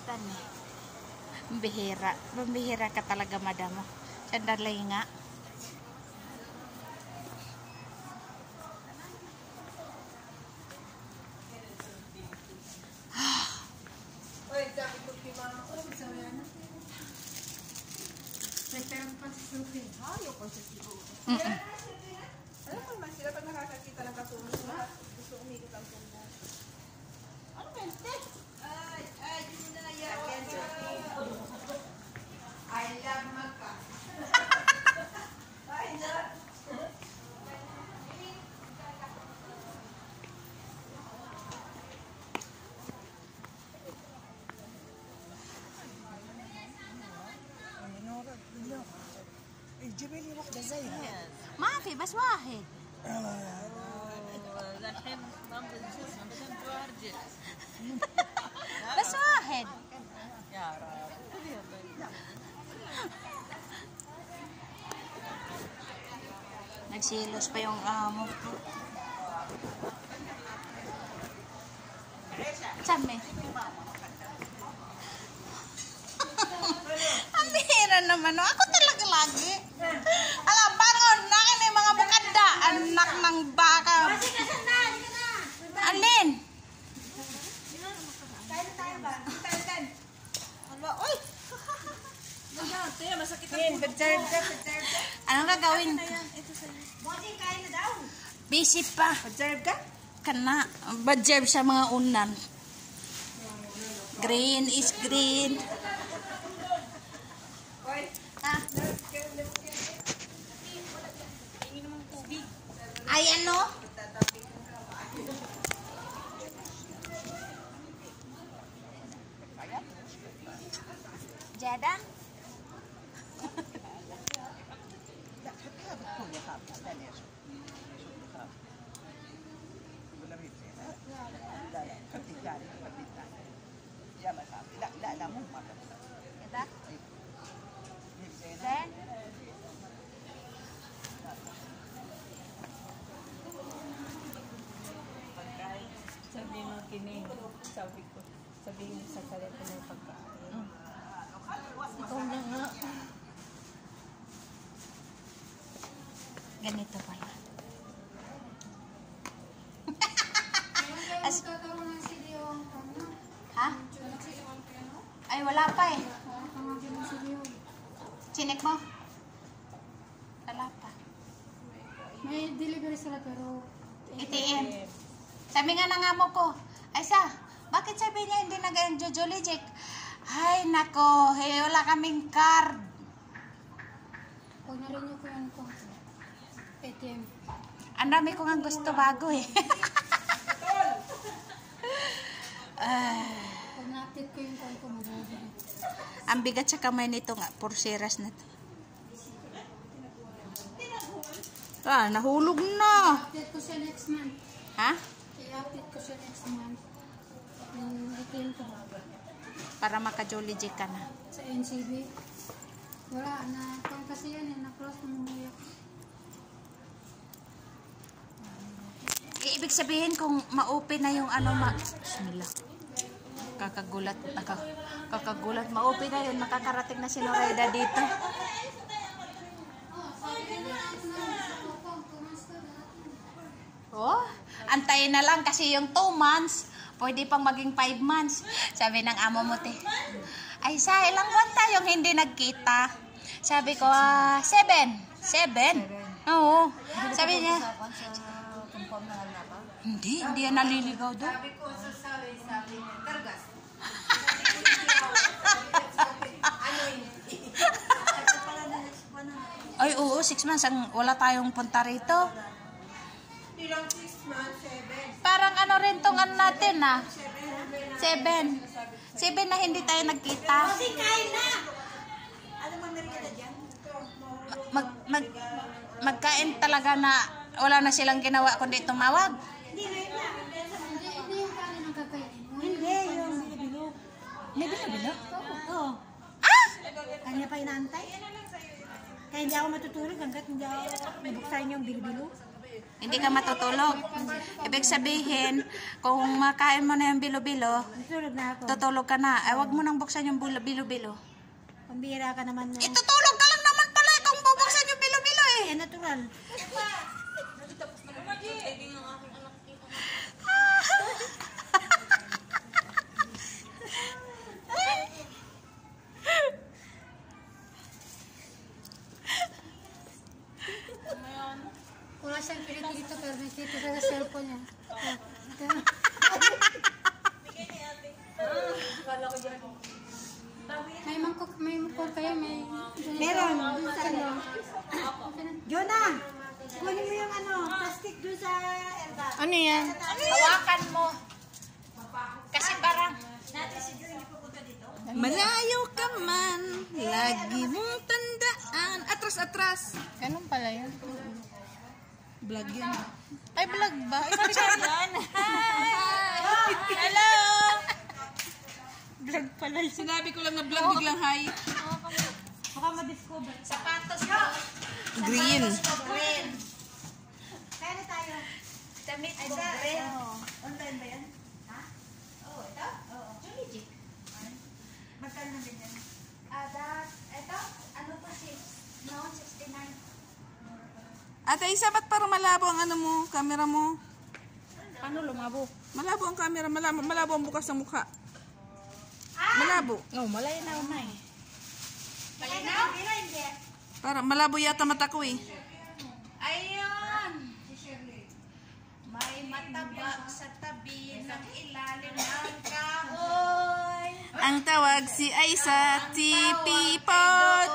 Tan eh. Bihira ka talaga, madam. Sandali nga. Alam mo naman sila pag nakakakita ng katulong sila, gusto umikot ang tumbo. Ano mente? Ay, di mo na nayawa. I love Maka. Ay, love. جيبي لي واحدة زيها. ما في بس واحد. الحين بس واحد. يا رب. Nagsilos pa yung amo ko. Same. Ang bihira naman. No? Ako talaga lagi. Ala, bangon. Nakin may mga bukada. Anak ng baka. Alin? Tayo ba? Tayo. Ala, oy! Tiya, masakit ang Yan, pag-serve ka. Anong gagawin? ito sa'yo. Bossing, kain na daw. Busy pa. Pag-serve ka? Kana. Badjerb sa mga unan. Green is green. Oy. Ah. Ay, ano? Jada? لا حطيها بتكون يا خالد استني اشوف ولا مين لا حطي الثاني حطي الثاني يا ما خالد لا مو مرة Ito? مين زينة Then? Sabi mo kining, sabihin sa telepono yung pagkain. Ikaw na nga. Ganito pala. Ha? Ay, wala pa eh. Chinek mo? Wala pa. May delivery sila pero ATM. Sabi nga ng amo ko, ay bakit sabi niya hindi nag-Jolly Jack? Ay, nako, wala kaming card. pag narinig ko yung ATM. Ang dami ko nga gusto bago eh. Pag na-update ko yung call ko, mag-update. Ang bigat sa kamay nito nga, porseras na to. Nahulog na. Update ko siya next month. Ha? I-update ko siya next month. Yung ATM ko Para maka-Jolly Jack ka na. sa NCB. Wala na. Kung kasi yan, na-close na mumuyak. Ibig sabihin kung ma-open na yung ano Bismillah. Kakagulat. Ma-open na yun. Makakarating na si Noraida dito. Oh, antayin na lang kasi yung 2 months, pwede pang maging 5 months. Sabi ng amo mo, te. Ay, ilang buwan tayong hindi nagkita? Sabi ko, 7. 7? Oo. Sabi niya, hindi yan naliligaw doon. Sabi ko sa sabi niya, Targas. Ano yun? Ay, oo, 6 months. Wala tayong punta rito. Hindi lang 6 months, 7. Parang ano rin tong ano natin, 7. 7 na hindi tayo nagkita. Kasi kain na! Ano mang narinig dyan? Magkain talaga na wala na silang ginawa kundi tumawag. Hindi na yun na. Hindi yung kanin ang kakainin mo. Hindi, yung bilo-bilo. May bilo-bilo? Oo. Ah! Kanya pa inaantay. Kaya hindi ako matutulog hanggat hindi ako nabuksan yung bilo-bilo. Hindi ka matutulog. Ibig sabihin, kung makain mo na yung bilo-bilo, Tulog na ako. tutulog ka na. Ay, wag mo nang buksan yung bilo-bilo. Pambira ka naman na. Itutulog ka lang naman pala kung bubuksan yung bilo-bilo eh. Eh, natural. Wala siyang kinikita pero nakita sa cellphone niya. May mangkok kayo, may... Meron. Jonah! Kunin mo yung plastic doon sa Elba. Ano yan? Hawakan mo. Kasi parang... Malayo ka man, lagi mong tandaan. Atras. Ganun pala yun. Vlog yan. Ay, vlog ba? Yan. Hello! Vlog pala yun. Sinabi ko lang na vlog, biglang hi. Baka ma-discover. Sapatos mo. Green. Green. Kaya na tayo. Damit mo green. Online ba yan? Oh, ito? Oo. Julijik. Magkano na din yan? Ito? Ano pa si? No, 69. Ate Isa, ba't parang malabo ang ano mo, camera mo? Paano lumabo? Malabo ang camera, malabo ang bukas ng mukha. Malabo. Oh, malay na eh. Malinaw? Hindi. Para malabo yata mata ko eh. Ayun. May mataba sa tabi ng ilalim ng kahoy. Ang tawag si Aisa, tipipot.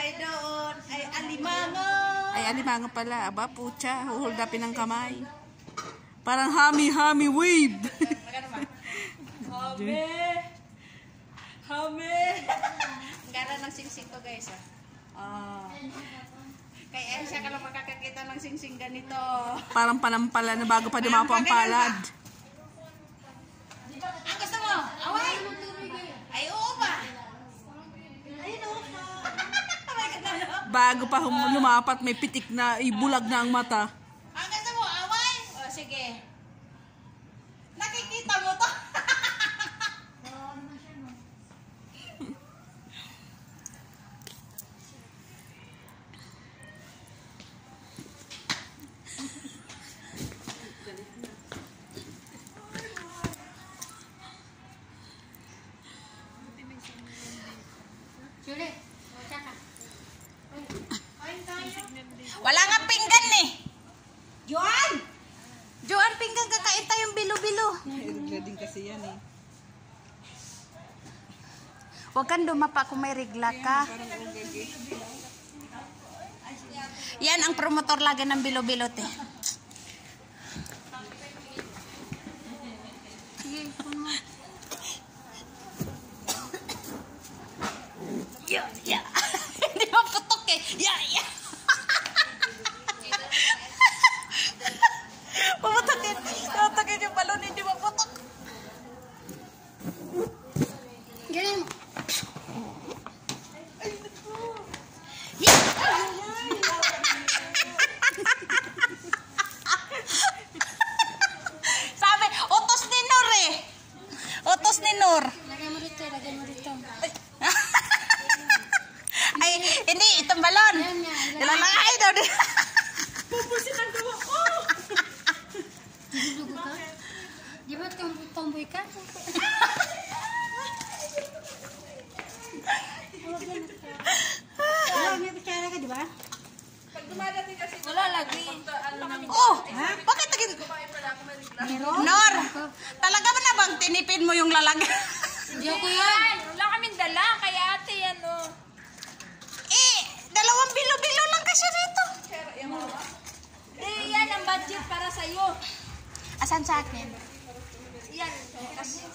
Doon, ay alimango. Ay, alimango pala. Aba, pucha, huhuldapin ng kamay. Parang hami wave. Hame. Ang gara ng singsing ko guys Kaya siya ka lang makakakita ng singsing ganito. Parang panampala na bago pa dumapo ang palad. Ang gusto mo? Away? Ay, oo ba? Bago pa lumapat, may pitik na ibulag na ang mata. Ang gusto mo? Away? O, sige. Nakikita mo to? Julie, tsaka. Wala nga pinggan eh. Joan! Joan, pinggan kakain tayong bilo-bilo. Reglading kasi yan eh. Huwag kang dumapa kung may regla ka. Yan ang promotor lagi ng bilo-bilo te. Sige, phone mo. Yeah. Hindi maputok eh. Yeah. Paputokin yung balon, hindi maputok. Ganyan mo. Sabi, utos ni Nur eh. Utos ni Nur. Lagay mo dito. Ay, hindi, itong balon. Yan nga. Ilalakay daw din. Pupusin ang gawa ko! Dugo ka? Di ba tomboy ka? May kutsara ka, di ba? Pag dumadating kasi Wala lagi. Oh, bakit naging... Nor, talaga ba na bang tinipid mo yung lalagyan? Hindi ako yan. Wala kaming dala, kaya ate yan oh. Dalawang bilo-bilo lang kasi dito. Yan ang budget para sa'yo. Asan sa akin? Yan. Kasi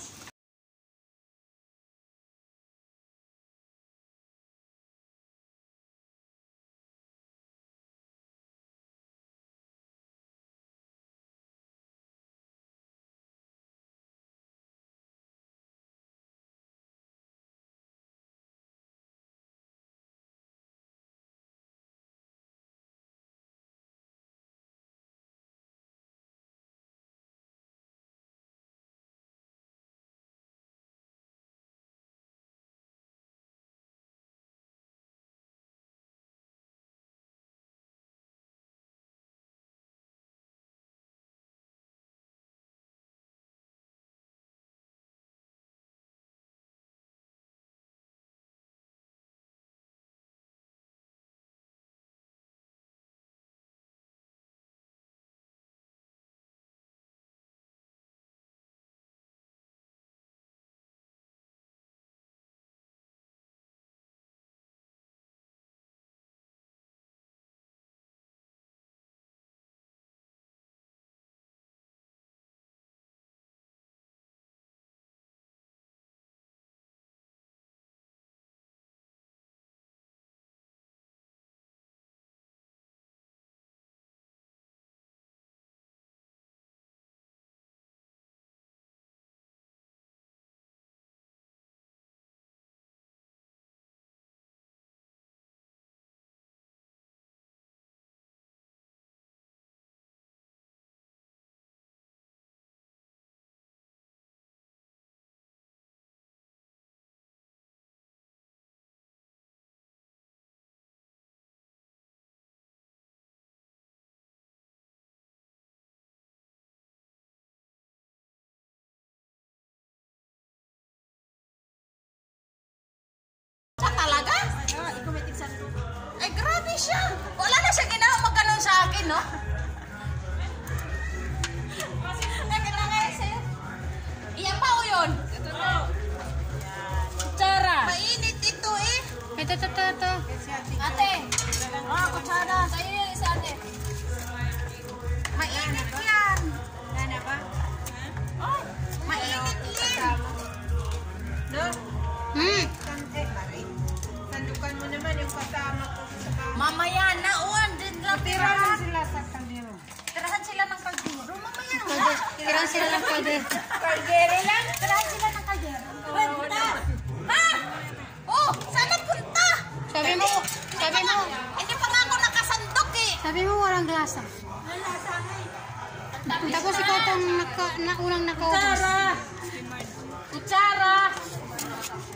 siya. Wala na siya ginawa magkanon sa akin, no? Nakita nga sa'yo. Iyan pa o yun? Kutsara. Mainit ito eh. Ito. Ate. Kutsara. Sa'yo yun isa ate. Mainit yan. Gana ba? Oh, mainit yan. Sandukan mo naman yung kasama ko sa bahay. Mamaya na, uwan. Din lang tirahan. Sila sa kaldero. Tirahan sila ng kaldero. Mamaya na. Tirahan sila ng pwede. Kaldero lang? Tirahan sila ng kaldero. Punta. Ha? Oh, sana punta. Sabi mo, Hindi pa nga ako nakasandok eh. sabi mo walang lasa. Tapos ikaw pang unang nakaubos. Kutsara.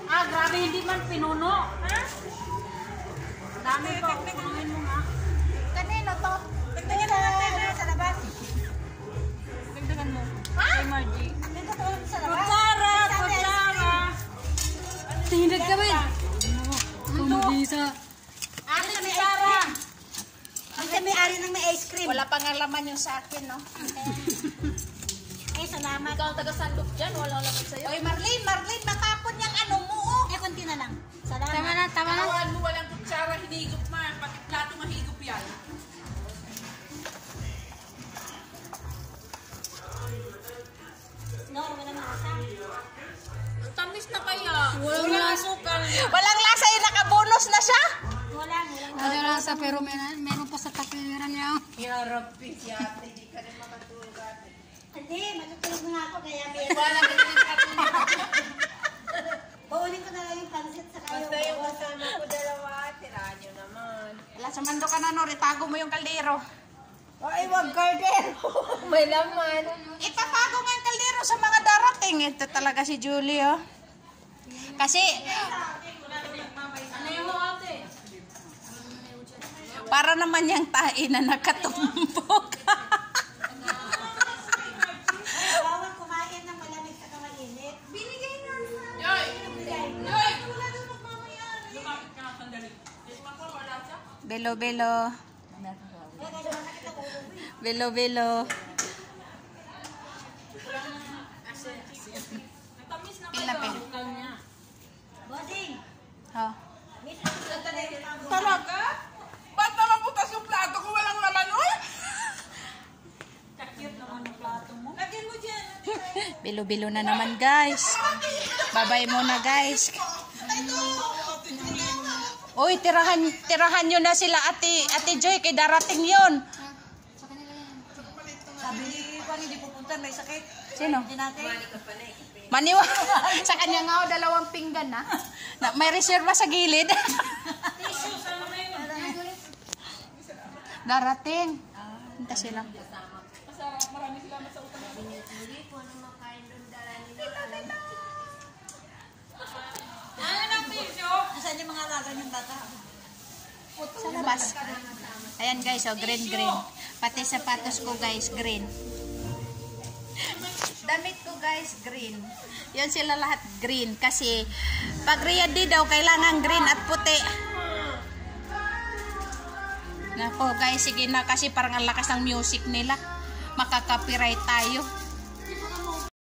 Ah, grabe, hindi man pinuno. Ha? Dami pa. Kumain mo nga. Kanino to? Tignan natin sa labas. Dagdagan mo. Ha? Kay Margie. Dito to sa labas. Kutsara. Tindag kami. Kumabisa. Ate, kutsara. Ang may-ari ng may ice cream. Wala pang laman yung sa akin, no? Ay, salamat. Ikaw ang taga-sandok dyan, wala laman sa'yo. Oy, Marlene, matapon yung ano mo, oh. Konti na lang. Salamat. Tama na. Kawan mo walang kutsara, hinigop man. Pati plato mahigop yan. No, wala na asa. Tamis na kaya. Walang lasa. Walang lasa, eh, nakabonus na siya. Wala. Walang lasa pero meron pa sa takiliran niya. Hindi, matutulog na ako kaya may... Wala ka din katulog. Bawalin ko na lang yung pansit sa kayo. Basta yung kasama ko dalawa, tirahan nyo naman. Wala, sumando ka na, no. Itago mo yung kaldero. Ay, wag kaldero. May laman. Ipatago nga yung kaldero sa mga darating. Ito talaga si Julie, oh. Kasi, para naman yung tae na nakatumbok. Bawal kumain ng malamig sa mainit. Binigay na. Yoy! Yoy! Lumapit ka nga sandali. Belo, belo. Belo, belo. Pila, pila. Bossing, Oh. Talaga? Ba't naman butas yung plato kung walang laman, oy? lagyan mo dyan. Bilo-bilo na naman, guys. Bye-bye muna, guys. Uy, tirahan nyo na sila, Ate Joy, kay darating yon. Sabi ni Juan, hindi pupunta, may sakit. Sino? Hindi natin. Maniwa. Sa kanya nga, dalawang pinggan, na may reserva sa gilid. Darating. Hinta sila. Nasaan yung mga alaga ng bata? Sa labas. Ayan guys, oh, green. Pati sapatos ko guys, green. Damit ko guys, green. Yan sila lahat green. Kasi pag ready daw, kailangan green at puti. Nako guys, sige na kasi parang ang lakas ng music nila. Makaka-copyright tayo.